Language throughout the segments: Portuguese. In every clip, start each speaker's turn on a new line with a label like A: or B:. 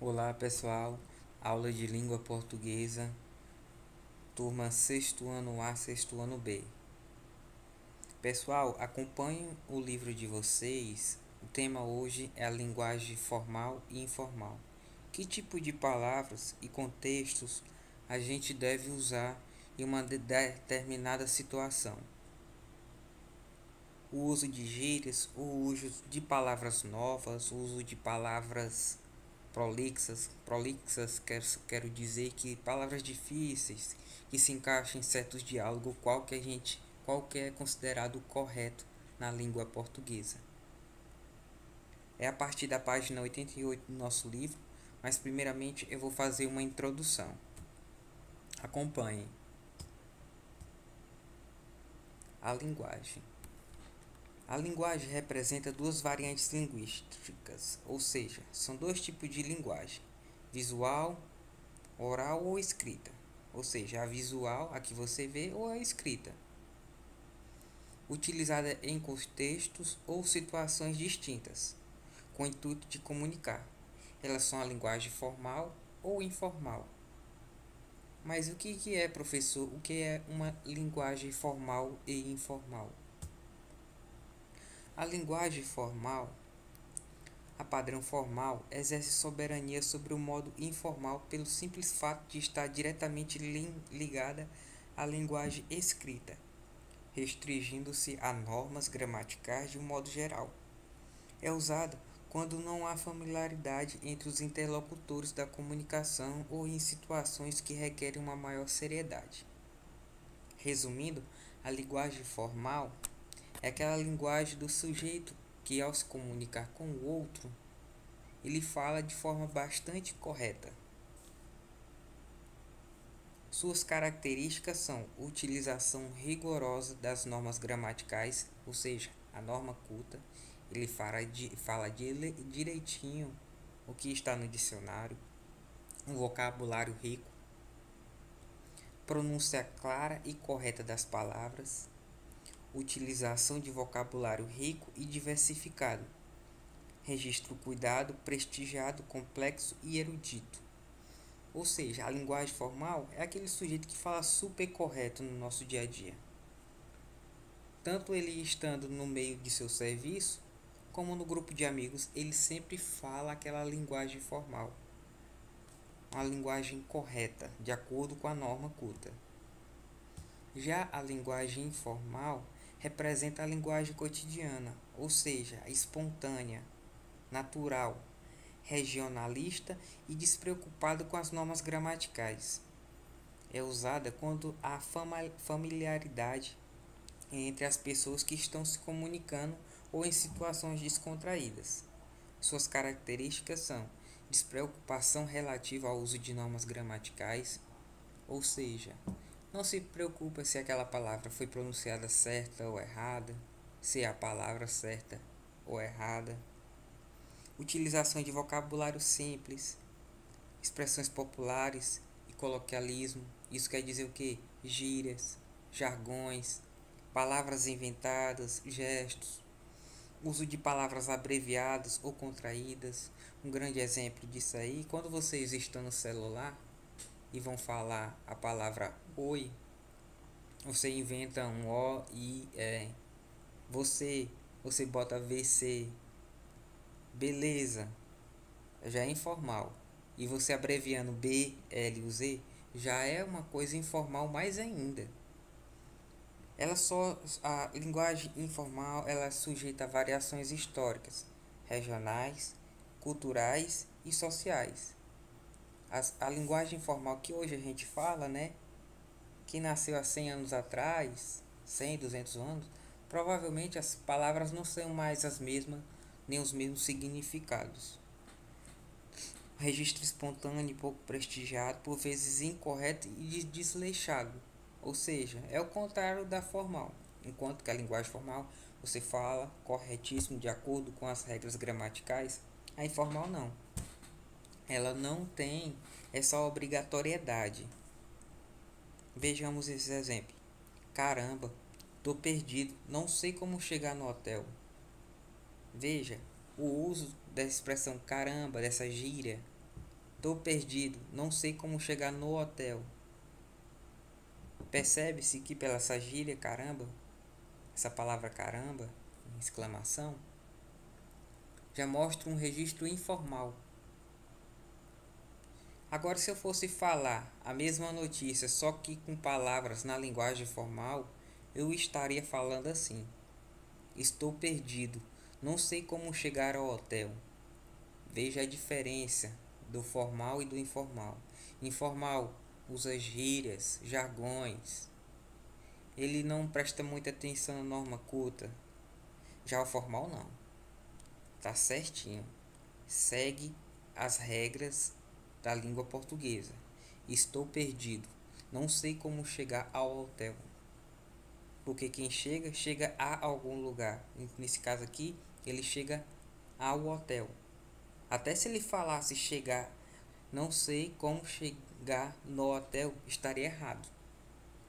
A: Olá pessoal, aula de língua portuguesa, turma sexto ano A, sexto ano B. Pessoal, acompanhem o livro de vocês. O tema hoje é a linguagem formal e informal. Que tipo de palavras e contextos a gente deve usar em uma determinada situação? O uso de gírias, o uso de palavras novas, o uso de palavras prolixas quero dizer que palavras difíceis que se encaixam em certos diálogos, qual que é considerado correto na língua portuguesa. É a partir da página 88 do nosso livro, mas primeiramente eu vou fazer uma introdução. Acompanhem. A linguagem. A linguagem representa duas variantes linguísticas, ou seja, são dois tipos de linguagem: visual, oral ou escrita. Ou seja, a visual, a que você vê, ou a escrita, utilizada em contextos ou situações distintas, com o intuito de comunicar, relação à linguagem formal ou informal. Mas o que é, professor? O que é uma linguagem formal e informal? A linguagem formal, a padrão formal, exerce soberania sobre o modo informal pelo simples fato de estar diretamente ligada à linguagem escrita, restringindo-se a normas gramaticais de um modo geral. É usada quando não há familiaridade entre os interlocutores da comunicação ou em situações que requerem uma maior seriedade. Resumindo, a linguagem formal é aquela linguagem do sujeito que, ao se comunicar com o outro, ele fala de forma bastante correta. Suas características são utilização rigorosa das normas gramaticais, ou seja, a norma culta. Ele fala direitinho o que está no dicionário, um vocabulário rico, pronúncia clara e correta das palavras, utilização de vocabulário rico e diversificado, registro cuidado, prestigiado, complexo e erudito. Ou seja, a linguagem formal é aquele sujeito que fala super correto no nosso dia a dia. Tanto ele estando no meio de seu serviço, como no grupo de amigos, ele sempre fala aquela linguagem formal. Uma linguagem correta, de acordo com a norma culta. Já a linguagem informal representa a linguagem cotidiana, ou seja, espontânea, natural, regionalista e despreocupada com as normas gramaticais. É usada quando há familiaridade entre as pessoas que estão se comunicando ou em situações descontraídas. Suas características são despreocupação relativa ao uso de normas gramaticais, ou seja, não se preocupa se aquela palavra foi pronunciada certa ou errada, se é a palavra certa ou errada. Utilização de vocabulário simples, expressões populares e coloquialismo. Isso quer dizer o que? Gírias, jargões, palavras inventadas, gestos, uso de palavras abreviadas ou contraídas. Um grande exemplo disso aí, quando vocês estão no celular e vão falar a palavra oi, você inventa um O, I, E. Você, você bota VC, beleza, já é informal. E você abreviando B, L, U, Z, já é uma coisa informal mais ainda. A linguagem informal ela é sujeita a variações históricas, regionais, culturais e sociais. A linguagem informal que hoje a gente fala, né, que nasceu há 100 anos atrás, 100, 200 anos, provavelmente as palavras não são mais as mesmas, nem os mesmos significados. Registro espontâneo pouco prestigiado, por vezes incorreto e desleixado, ou seja, é o contrário da formal. Enquanto que a linguagem formal você fala corretíssimo de acordo com as regras gramaticais, a informal não. Ela não tem essa obrigatoriedade. Vejamos esses exemplos. Caramba, tô perdido, não sei como chegar no hotel. Veja, o uso da expressão caramba, dessa gíria, Tô perdido, não sei como chegar no hotel. Percebe-se que pela essa gíria caramba, essa palavra caramba, exclamação, já mostra um registro informal. Agora, se eu fosse falar a mesma notícia, só que com palavras na linguagem formal, eu estaria falando assim: estou perdido, não sei como chegar ao hotel. Veja a diferença do formal e do informal. Informal usa gírias, jargões. Ele não presta muita atenção na norma culta. Já o formal não. Tá certinho. Segue as regras da língua portuguesa. Estou perdido. Não sei como chegar ao hotel. Porque quem chega, chega a algum lugar. Nesse caso aqui, ele chega ao hotel. Até se ele falasse chegar, não sei como chegar no hotel, estaria errado.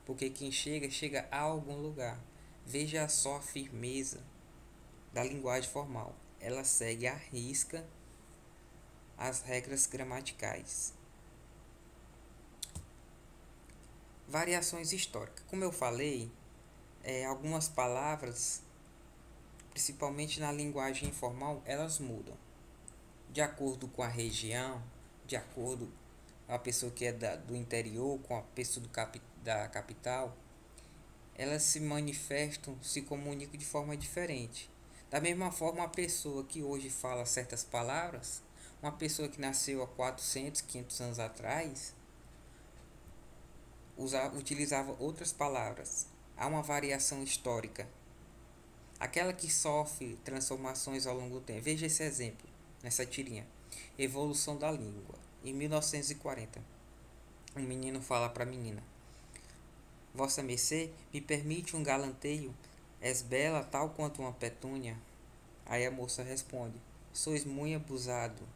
A: Porque quem chega, chega a algum lugar. Veja só a firmeza da linguagem formal. Ela segue à risca as regras gramaticais. Variações históricas. Como eu falei, algumas palavras, principalmente na linguagem informal, elas mudam. De acordo com a região, de acordo com a pessoa que é do interior, com a pessoa da capital, elas se manifestam, se comunicam de forma diferente. Da mesma forma, a pessoa que hoje fala certas palavras, uma pessoa que nasceu há 400, 500 anos atrás, utilizava outras palavras. Há uma variação histórica. Aquela que sofre transformações ao longo do tempo. Veja esse exemplo, nessa tirinha. Evolução da língua. Em 1940, um menino fala para a menina: Vossa Mercê, me permite um galanteio? És bela tal quanto uma petúnia? Aí a moça responde: Sois muito abusado.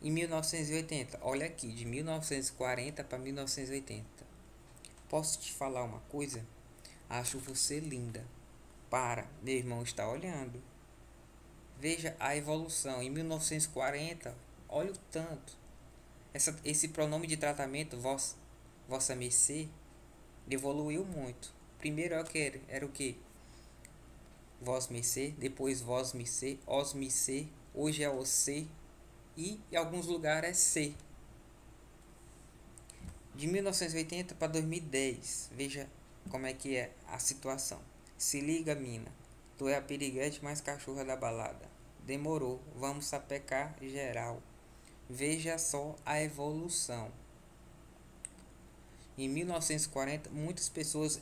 A: Em 1980, olha aqui, de 1940 para 1980. Posso te falar uma coisa? Acho você linda. Para, meu irmão está olhando. Veja a evolução. Em 1940, olha o tanto. Esse pronome de tratamento, vossa mercê, evoluiu muito. Primeiro era o que? Vós mercê, depois vós mercê, os mercê, hoje é o C e em alguns lugares é C. De 1980 para 2010, veja como é que é a situação. Se liga, mina, tu é a piriguete mais cachorra da balada. Demorou, vamos sapecar geral. Veja só a evolução. Em 1940, muitas pessoas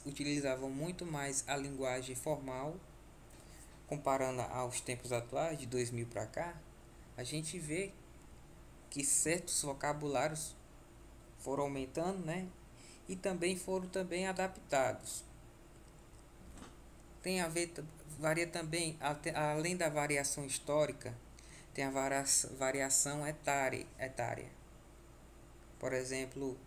A: utilizavam muito mais a linguagem formal. Comparando aos tempos atuais, de 2000 para cá, a gente vê que certos vocabulários foram aumentando, né? E também foram adaptados. Tem a ver, varia também, além da variação histórica, tem a variação etária. Por exemplo,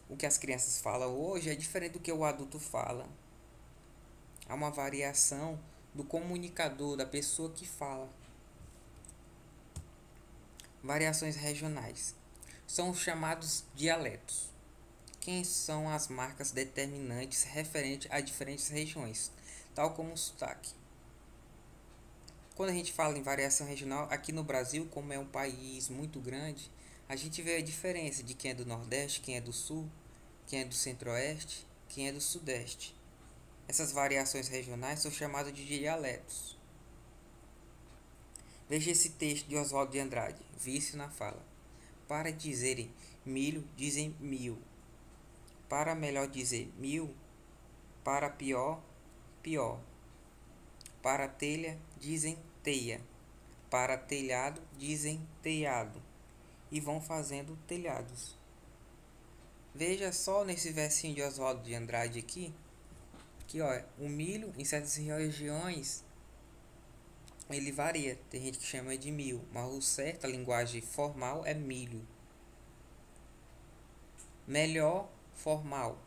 A: o que as crianças falam hoje é diferente do que o adulto fala. Há uma variação do comunicador, da pessoa que fala. Variações regionais. São os chamados dialetos. Quem são as marcas determinantes referentes a diferentes regiões, tal como o sotaque. Quando a gente fala em variação regional, aqui no Brasil, como é um país muito grande, a gente vê a diferença de quem é do Nordeste, quem é do Sul, quem é do Centro-Oeste, quem é do Sudeste. Essas variações regionais são chamadas de dialetos. Veja esse texto de Oswaldo de Andrade, Vício na Fala. Para dizerem milho, dizem mil. Para melhor dizer mil, para pior, pior. Para telha, dizem teia. Para telhado, dizem telhado. E vão fazendo telhados. Veja só nesse versinho de Oswaldo de Andrade aqui, que ó, o milho em certas regiões ele varia. Tem gente que chama de mil, mas o certo, a linguagem formal é milho. Melhor, formal.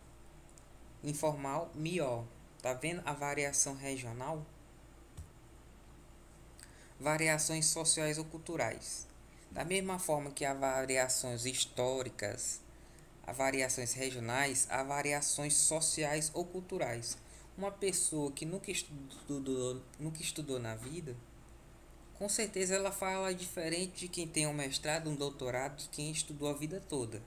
A: Informal, mior. Tá vendo a variação regional? Variações sociais ou culturais. Da mesma forma que há variações históricas, há variações regionais, há variações sociais ou culturais. Uma pessoa que nunca estudou na vida, com certeza ela fala diferente de quem tem um mestrado, um doutorado, de quem estudou a vida toda.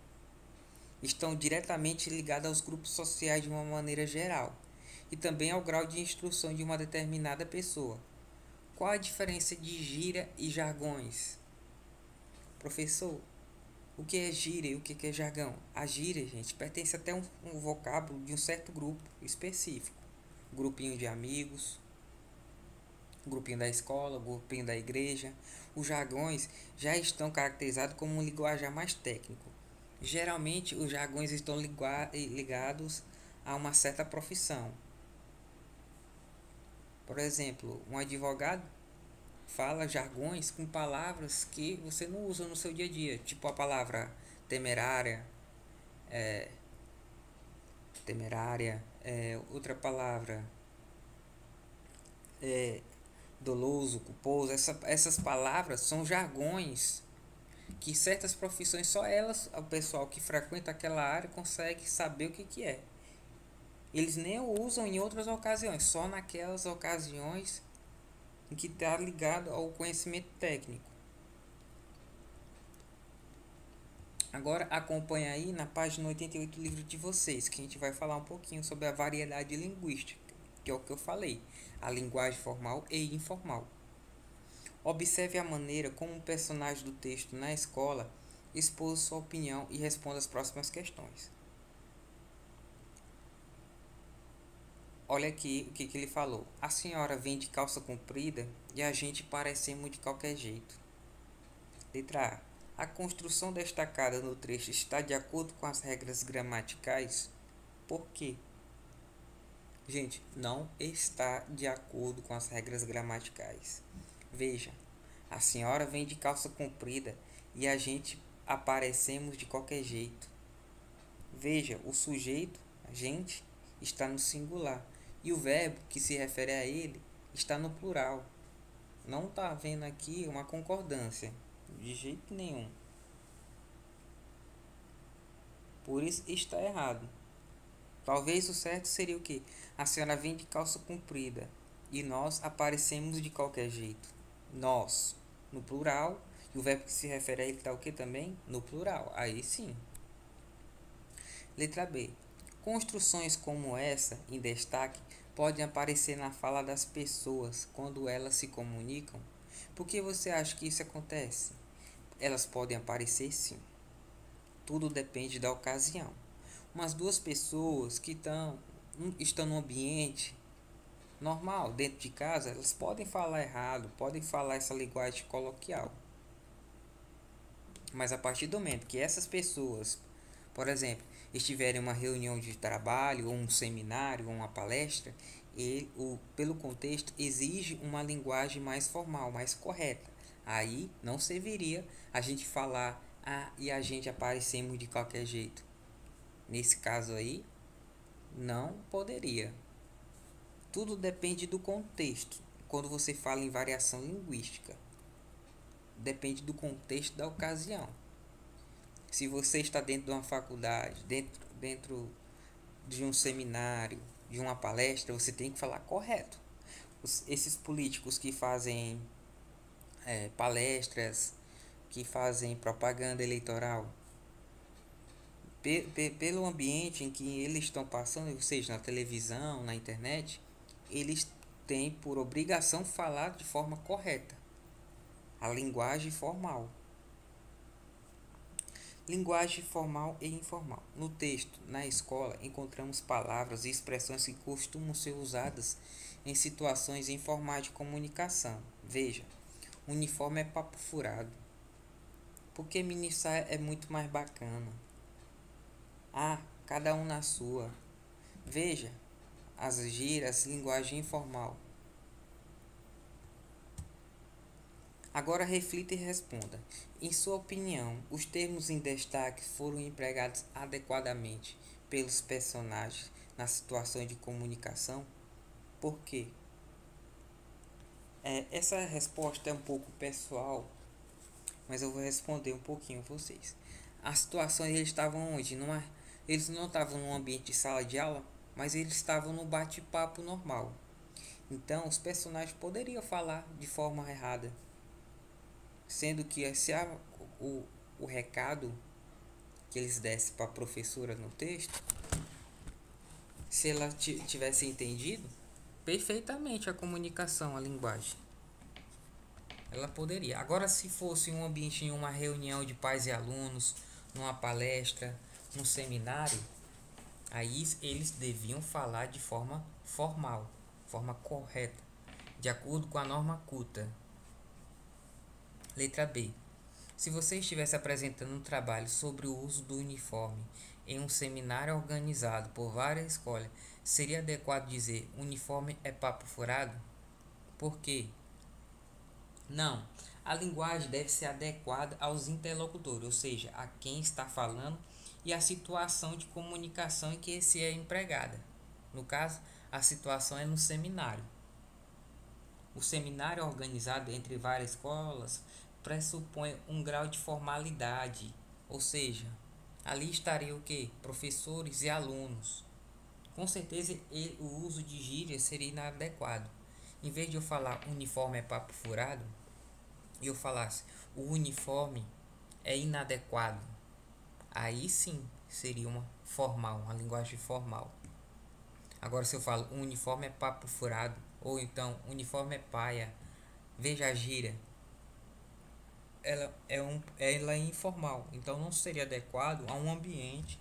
A: Estão diretamente ligadas aos grupos sociais de uma maneira geral e também ao grau de instrução de uma determinada pessoa. Qual a diferença de gíria e jargões? Professor, o que é gíria e o que é jargão? A gíria, gente, pertence até um vocábulo de um certo grupo específico. Grupinho de amigos, grupinho da escola, grupinho da igreja. Os jargões já estão caracterizados como um linguajar mais técnico. Geralmente, os jargões estão ligados a uma certa profissão. Por exemplo, um advogado fala jargões com palavras que você não usa no seu dia a dia, tipo a palavra temerária, é, outra palavra é doloso, culposo. Essas palavras são jargões que certas profissões só elas, o pessoal que frequenta aquela área consegue saber o que é. Eles nem o usam em outras ocasiões, só naquelas ocasiões em que está ligado ao conhecimento técnico. Agora acompanha aí na página 88 do livro de vocês, que a gente vai falar um pouquinho sobre a variedade linguística, que é o que eu falei, a linguagem formal e informal. Observe a maneira como o personagem do texto na escola expôs sua opinião e responda as próximas questões. Olha aqui o que ele falou. A senhora vem de calça comprida e a gente parecemos de qualquer jeito. Letra A. A construção destacada no trecho está de acordo com as regras gramaticais? Por quê? Gente, não está de acordo com as regras gramaticais. Veja, a senhora vem de calça comprida e a gente aparecemos de qualquer jeito. Veja, o sujeito, a gente, está no singular e o verbo que se refere a ele está no plural. Não está havendo aqui uma concordância, de jeito nenhum. Por isso está errado. Talvez o certo seria o quê? A senhora vem de calça comprida e nós aparecemos de qualquer jeito. Nós, no plural, e o verbo que se refere a ele está o que também? No plural. Aí sim. Letra B. Construções como essa, em destaque, podem aparecer na fala das pessoas quando elas se comunicam. Por que você acha que isso acontece? Elas podem aparecer sim. Tudo depende da ocasião. Umas duas pessoas que estão no ambiente normal, dentro de casa, elas podem falar errado, podem falar essa linguagem coloquial. Mas a partir do momento que essas pessoas, por exemplo, estiverem em uma reunião de trabalho, ou um seminário, ou uma palestra, pelo contexto, exige uma linguagem mais formal, mais correta. Aí não serviria a gente falar, e a gente aparecemos de qualquer jeito. Nesse caso aí, não poderia. Tudo depende do contexto. Quando você fala em variação linguística, depende do contexto da ocasião. Se você está dentro de uma faculdade, dentro de um seminário, de uma palestra, você tem que falar correto. Esses políticos que fazem palestras, que fazem propaganda eleitoral, pelo ambiente em que eles estão passando, ou seja, na televisão, na internet, eles têm por obrigação falar de forma correta, a linguagem formal. Linguagem formal e informal. No texto, na escola, encontramos palavras e expressões que costumam ser usadas em situações informais de comunicação. Veja, uniforme é papo furado. Porque ministrar é muito mais bacana. Cada um na sua. Veja, as gírias, linguagem informal. Agora reflita e responda. Em sua opinião, os termos em destaque foram empregados adequadamente pelos personagens nas situações de comunicação? Por quê? Essa resposta é um pouco pessoal, mas eu vou responder um pouquinho a vocês. A situação eles estavam onde? Eles não estavam num ambiente de sala de aula, mas eles estavam no bate-papo normal. Então os personagens poderiam falar de forma errada, sendo que se o recado que eles dessem para a professora no texto, se ela tivesse entendido perfeitamente a comunicação, a linguagem, ela poderia. Agora, se fosse um ambiente em uma reunião de pais e alunos, numa palestra, num seminário, aí eles deviam falar de forma formal, forma correta, de acordo com a norma culta. Letra B. Se você estivesse apresentando um trabalho sobre o uso do uniforme em um seminário organizado por várias escolas, seria adequado dizer uniforme é papo furado? Por quê? Não. A linguagem deve ser adequada aos interlocutores, ou seja, a quem está falando e a situação de comunicação em que esse é empregada. No caso, a situação é no seminário. O seminário organizado entre várias escolas pressupõe um grau de formalidade, ou seja, ali estaria o que? Professores e alunos. Com certeza o uso de gírias seria inadequado. Em vez de eu falar uniforme é papo furado, eu falasse o uniforme é inadequado, aí sim seria uma linguagem formal. Agora se eu falo o uniforme é papo furado, ou então uniforme é paia, veja a gíria, ela é informal, então não seria adequado a um ambiente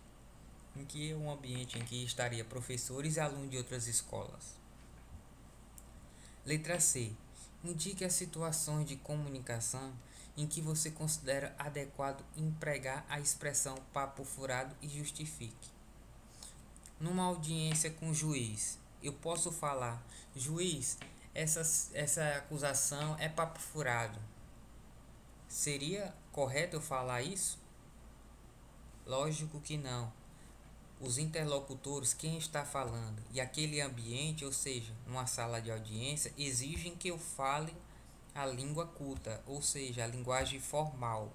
A: em que estaria professores e alunos de outras escolas. Letra C. Indique as situações de comunicação em que você considera adequado empregar a expressão papo furado e justifique. Numa audiência com o juiz, eu posso falar: juiz, essa acusação é papo furado. Seria correto eu falar isso? Lógico que não. Os interlocutores, quem está falando, e aquele ambiente, ou seja, numa sala de audiência, exigem que eu fale a língua culta, ou seja, a linguagem formal.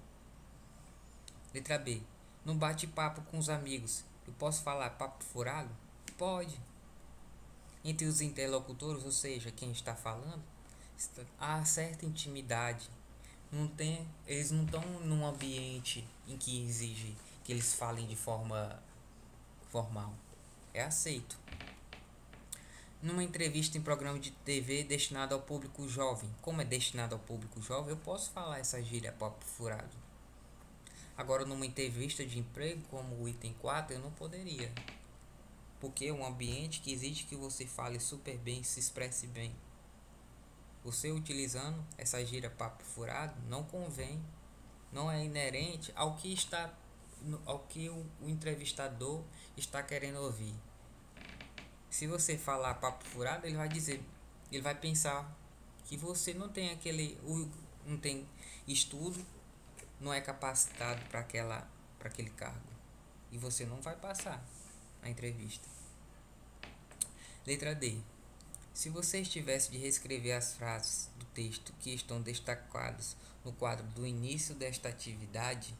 A: Letra B. No bate-papo com os amigos, eu posso falar papo furado? Pode. Entre os interlocutores, ou seja, quem está falando, há certa intimidade. Eles não estão num ambiente em que exige que eles falem de forma formal. É aceito. Numa entrevista em programa de TV destinado ao público jovem, como é destinado ao público jovem, eu posso falar essa gíria papo furado. Agora, numa entrevista de emprego, como o item 4, eu não poderia. Porque é um ambiente que exige que você fale super bem, se expresse bem. Você utilizando essa gíria papo furado não convém, não é inerente ao que o entrevistador está querendo ouvir. Se você falar papo furado, ele vai pensar que você não tem não tem estudo, não é capacitado para aquele cargo e você não vai passar na entrevista. Letra D. Se você estivesse de reescrever as frases do texto que estão destacadas no quadro do início desta atividade,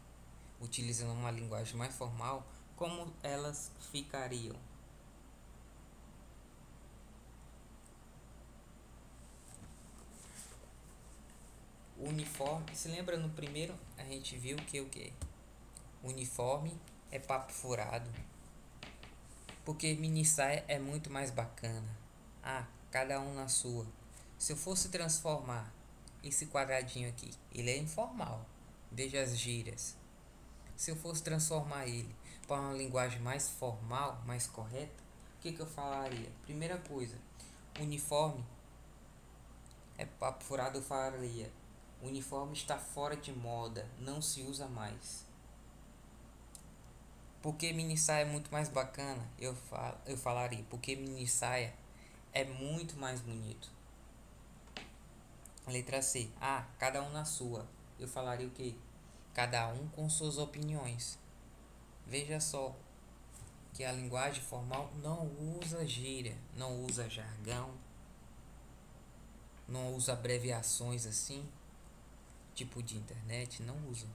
A: utilizando uma linguagem mais formal, como elas ficariam? O uniforme, se lembra no primeiro a gente viu que o que? Uniforme é papo furado. Porque mini saia é muito mais bacana. Ah, cada um na sua. Se eu fosse transformar esse quadradinho aqui, ele é informal. Veja as gírias. Se eu fosse transformar ele para uma linguagem mais formal, mais correta, o que eu falaria? Primeira coisa, uniforme é papo furado, eu falaria: o uniforme está fora de moda, não se usa mais. Porque mini saia é muito mais bacana, eu falaria, porque mini saia é muito mais bonito. Letra C. Ah, cada um na sua. Eu falaria o quê? Cada um com suas opiniões. Veja só que a linguagem formal não usa gíria, não usa jargão. não usa abreviações assim, tipo de internet, não usa.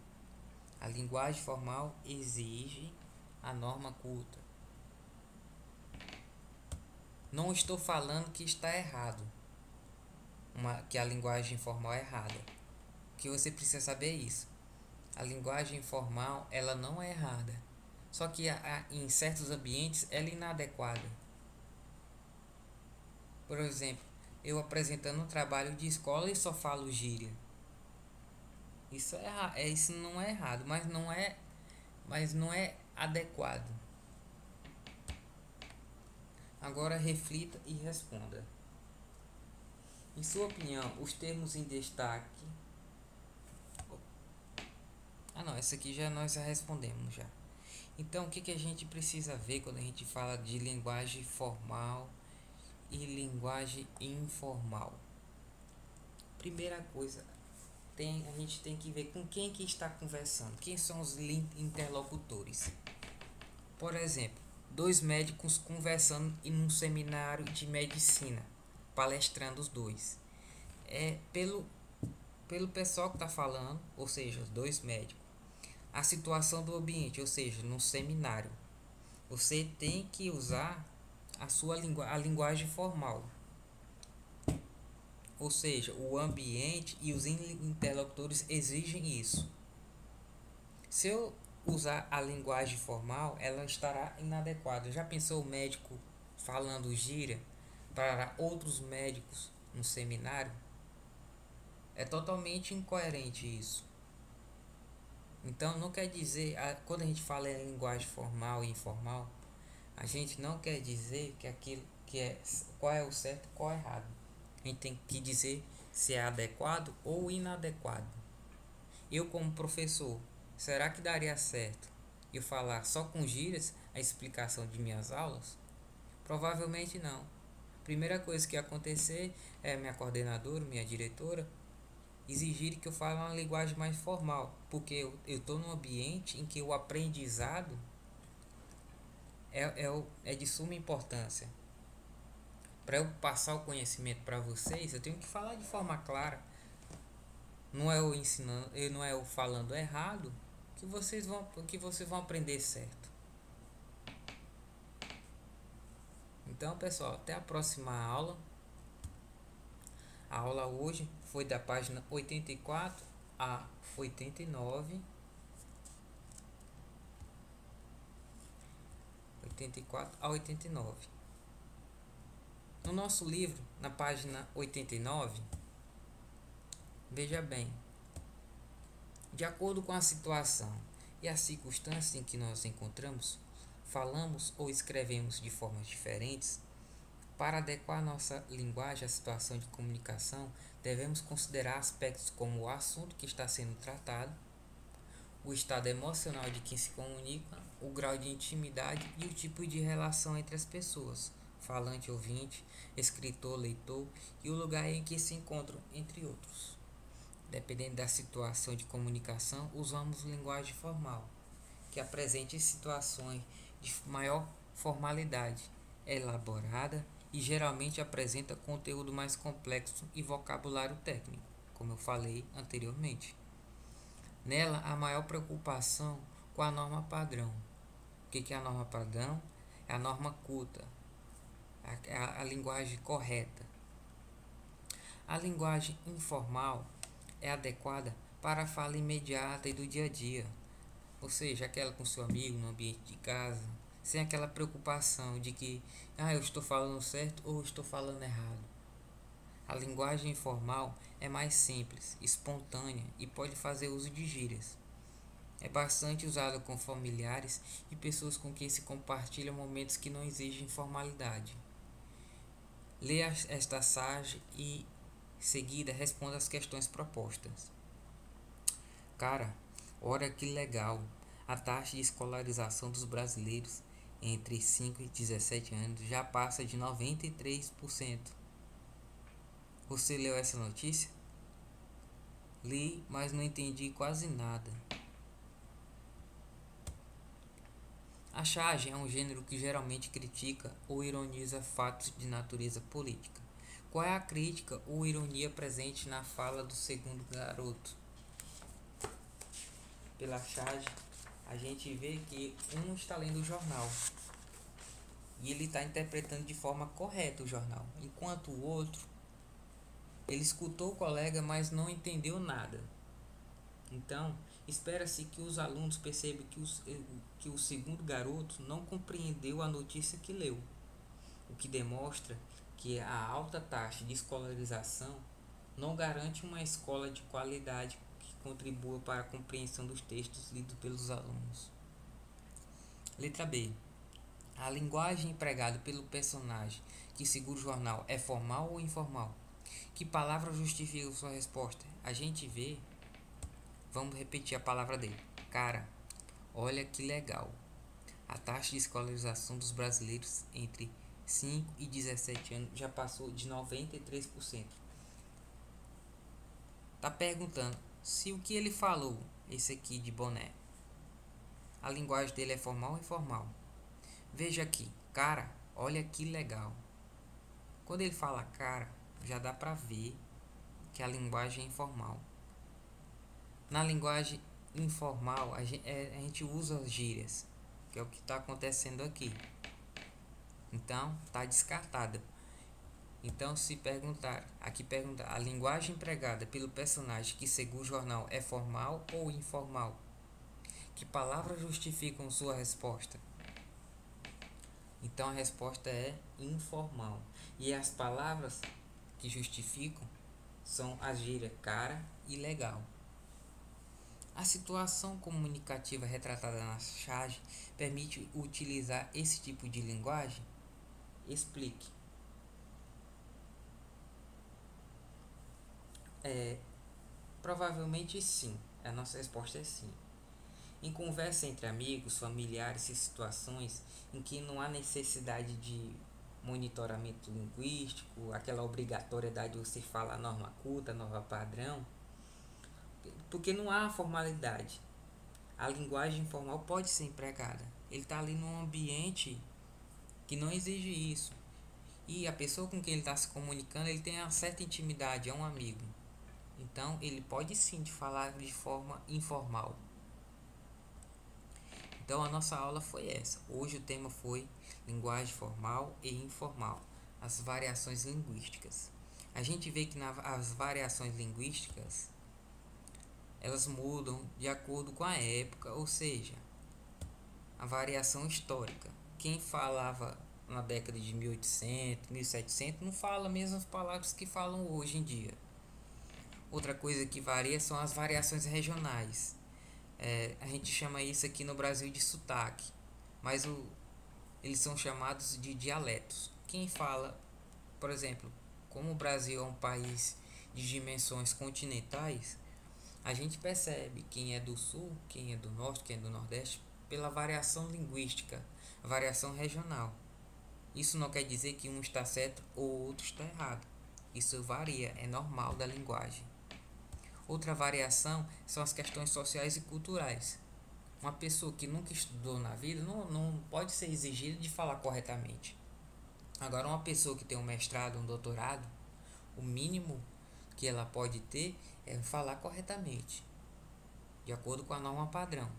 A: A linguagem formal exige a norma culta. Não estou falando que está errado, que a linguagem formal é errada. O que você precisa saber é isso. A linguagem formal, ela não é errada. Só que em certos ambientes ela é inadequada. Por exemplo, eu apresentando um trabalho de escola e só falo gíria. Isso não é errado, mas não é adequado. Agora reflita e responda. Em sua opinião, os termos em destaque. Não, essa aqui nós já respondemos já. Então, o que a gente precisa ver quando a gente fala de linguagem formal e linguagem informal? Primeira coisa, a gente tem que ver com quem que está conversando, quem são os interlocutores. Por exemplo, dois médicos conversando em um seminário de medicina, palestrando os dois. Pelo pessoal que está falando, ou seja, os dois médicos. A situação do ambiente, ou seja, no seminário. Você tem que usar a linguagem formal. Ou seja, o ambiente e os interlocutores exigem isso. Se eu usar a linguagem formal, ela estará inadequada. Já pensou o médico falando gíria para outros médicos no seminário? É totalmente incoerente isso. Então não quer dizer, quando a gente fala em linguagem formal e informal, a gente não quer dizer que aquilo que é qual é o certo e qual é o errado. A gente tem que dizer se é adequado ou inadequado. Eu como professor, será que daria certo eu falar só com gírias a explicação de minhas aulas? Provavelmente não. Primeira coisa que ia acontecer é minha coordenadora, minha diretora, exigir que eu fale uma linguagem mais formal, porque eu estou num ambiente em que o aprendizado é de suma importância. Para eu passar o conhecimento para vocês, eu tenho que falar de forma clara. Não é eu ensinando, não é eu falando errado que vocês vão aprender certo. Então, pessoal, até a próxima aula. A aula hoje foi da página 84 a 89. 84 a 89. No nosso livro, na página 89, veja bem, de acordo com a situação e as circunstâncias em que nós encontramos, falamos ou escrevemos de formas diferentes. Para adequar nossa linguagem à situação de comunicação, devemos considerar aspectos como o assunto que está sendo tratado, o estado emocional de quem se comunica, o grau de intimidade e o tipo de relação entre as pessoas, falante, ouvinte, escritor, leitor, e o lugar em que se encontram, entre outros. Dependendo da situação de comunicação, usamos linguagem formal, que apresente situações de maior formalidade, elaborada e geralmente apresenta conteúdo mais complexo e vocabulário técnico, como eu falei anteriormente. Nela, a maior preocupação com a norma padrão. O que é a norma padrão? É a norma culta, a linguagem correta. A linguagem informal é adequada para a fala imediata e do dia a dia, ou seja, aquela com seu amigo no ambiente de casa, sem aquela preocupação de que eu estou falando certo ou estou falando errado. A linguagem informal é mais simples, espontânea e pode fazer uso de gírias. É bastante usada com familiares e pessoas com quem se compartilham momentos que não exigem formalidade. Leia esta passagem e, em seguida, responda as questões propostas. Cara, olha que legal! A taxa de escolarização dos brasileiros entre 5 e 17 anos já passa de 93%. Você leu essa notícia? Li, mas não entendi quase nada. A charge é um gênero que geralmente critica ou ironiza fatos de natureza política, Qual é a crítica ou ironia presente na fala do segundo garoto? Pela charge, a gente vê que um está lendo o jornal e ele está interpretando de forma correta o jornal, enquanto o outro ele escutou o colega, mas não entendeu nada. Então, espera-se que os alunos percebam que o segundo garoto não compreendeu a notícia que leu, o que demonstra que a alta taxa de escolarização não garante uma escola de qualidade que contribua para a compreensão dos textos lidos pelos alunos. Letra B. A linguagem empregada pelo personagem que segura o jornal é formal ou informal? Que palavra justifica sua resposta? A gente vê. Vamos repetir a palavra dele. Cara, olha que legal. A taxa de escolarização dos brasileiros entre 5 e 17 anos já passou de 93%. Tá perguntando se o que ele falou, esse aqui de boné, a linguagem dele é formal ou informal? Veja aqui, cara, olha que legal. Quando ele fala cara, já dá pra ver que a linguagem é informal. Na linguagem informal, a gente usa gírias, que é o que está acontecendo aqui. Então, tá descartada. Então, se perguntar, aqui pergunta, a linguagem empregada pelo personagem que segura o jornal é formal ou informal? Que palavras justificam sua resposta? Então, a resposta é informal. E as palavras que justificam são as gírias cara e legal. A situação comunicativa retratada na charge permite utilizar esse tipo de linguagem? Explique. Provavelmente sim. A nossa resposta é sim. Em conversa entre amigos, familiares e situações em que não há necessidade de monitoramento linguístico, aquela obrigatoriedade de você falar norma culta, norma padrão, porque não há formalidade. A linguagem informal pode ser empregada. Ele está ali num ambiente que não exige isso. E a pessoa com quem ele está se comunicando, ele tem uma certa intimidade, é um amigo. Então, ele pode sim de falar de forma informal. Então, a nossa aula foi essa. Hoje o tema foi linguagem formal e informal, as variações linguísticas. A gente vê que as variações linguísticas, elas mudam de acordo com a época, ou seja, a variação histórica. Quem falava na década de 1800, 1700 não fala mesmo as palavras que falam hoje em dia. Outra coisa que varia são as variações regionais. A gente chama isso aqui no Brasil de sotaque, mas eles são chamados de dialetos. Quem fala, por exemplo, como o Brasil é um país de dimensões continentais, a gente percebe quem é do sul, quem é do norte, quem é do nordeste, pela variação linguística, variação regional. Isso não quer dizer que um está certo ou outro está errado. Isso varia, é normal da linguagem. Outra variação são as questões sociais e culturais. Uma pessoa que nunca estudou na vida não pode ser exigida de falar corretamente. Agora, uma pessoa que tem um mestrado, um doutorado, o mínimo que ela pode ter é falar corretamente, de acordo com a norma padrão.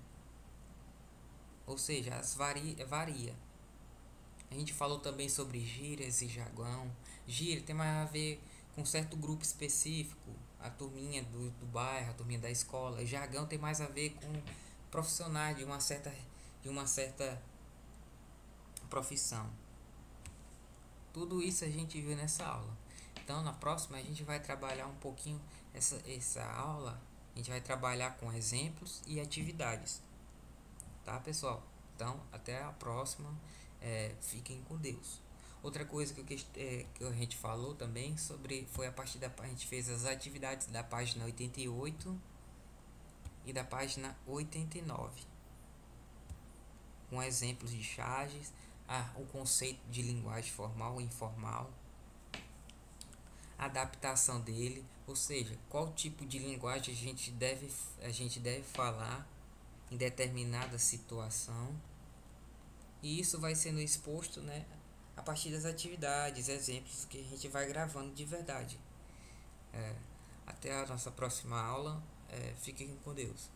A: Ou seja, varia. A gente falou também sobre gírias e jargão. Gíria tem mais a ver com um certo grupo específico, a turminha do bairro, a turminha da escola. Jargão tem mais a ver com profissionais de uma certa profissão. Tudo isso a gente viu nessa aula. Então, na próxima a gente vai trabalhar um pouquinho essa aula. A gente vai trabalhar com exemplos e atividades. Tá, pessoal? Então, até a próxima. Fiquem com Deus. Outra coisa que a gente falou também sobre foi a gente fez as atividades da página 88 e da página 89, com exemplos de charges, o conceito de linguagem formal e informal, a adaptação dele, ou seja, qual tipo de linguagem a gente deve falar em determinada situação. E isso vai sendo exposto, né, a partir das atividades, exemplos que a gente vai gravando de verdade. Até a nossa próxima aula. Fiquem com Deus.